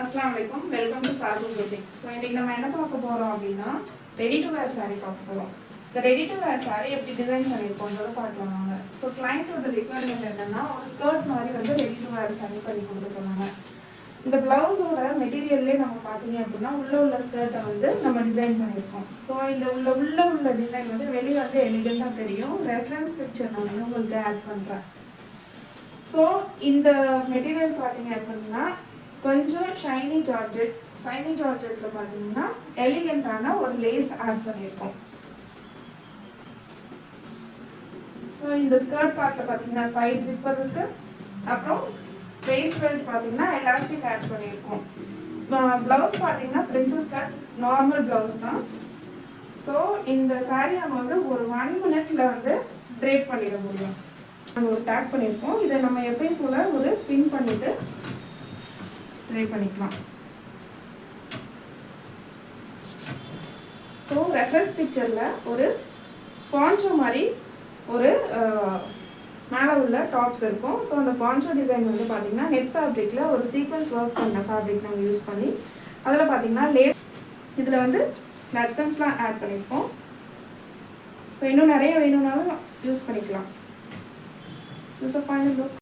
अस्सलाम वालेकुम welcome to Saju beauty இன்னைக்கு நம்ம என்ன பார்க்க போறோம் அப்படினா ரெடி டு வேர் saree பார்க்க போறோம். இந்த ரெடி டு வேர் saree எப்படி டிசைன் பண்ணிருக்கோம்ன்றத பார்க்கலாம் வாங்க. சோ கிளையண்டோட ரிக்வயர்மென்ட் என்னன்னா ஒரு ஸ்கர்ட் மாதிரி வந்து ரெடி டு வேர் saree பண்ணி கொடுக்க சொன்னாங்க. இந்த பிளவுஸோட மெட்டீரியல்லே நம்ம பாத்தீங்க அப்படினா உள்ள ஸ்கர்ட்டை வந்து நம்ம டிசைன் பண்ணிருக்கோம். சோ இந்த உள்ள டிசைன் வந்து வெளிய வந்து எலிகண்டா தெரியும். ரெஃபரன்ஸ் பிக்சர் நான் உங்களுக்கு ஆட் பண்றேன். சோ இந்த மெட்டீரியல் பாத்தீங்க அப்படினா கொஞ்சம் ஷைனி ஜார்ஜெட்ல பாத்தீங்கன்னா எலிகண்டான ஒரு லேஸ் ஆட் பண்ணியிருக்கோம். ஸோ இந்த ஸ்கர்ட் பார்ட்ல பாத்தீங்கன்னா சைட் ஜிப்பர் இருக்கு, அப்புறம் வேஸ்ட் பெல்ட் பாத்தீங்கன்னா எலாஸ்டிக் ஆட் பண்ணியிருக்கோம். பிளவுஸ் பாத்தீங்கன்னா பிரின்சஸ் கட் நார்மல் பிளவுஸ் தான். ஸோ இந்த சாரீ நம்ம வந்து ஒரு 1 மினிட்ல வந்து ட்ரேப் பண்ணிட முடியும். நம்ம ஒரு டேக் பண்ணியிருக்கோம். இதை நம்ம எப்பயும் போல ஒரு பின் பண்ணிட்டு ட்ரை பண்ணிக்கலாம். ஸோ ரெஃபரன்ஸ் பிக்சரில் ஒரு பான்சோ மாதிரி ஒரு மேலே உள்ள டாப்ஸ் இருக்கும். ஸோ அந்த பான்சோ டிசைன் வந்து பார்த்தீங்கன்னா நெட் ஃபேப்ரிக்கில் ஒரு சீக்வன்ஸ் ஒர்க் பண்ண ஃபேப்ரிக் நாங்கள் யூஸ் பண்ணி அதில் பார்த்தீங்கன்னா லேஸ் இதில் வந்து லட்கன்ஸ்லாம் ஆட் பண்ணியிருக்கோம். ஸோ இன்னும் நிறைய வேணும்னாலும் யூஸ் பண்ணிக்கலாம். This is the final look.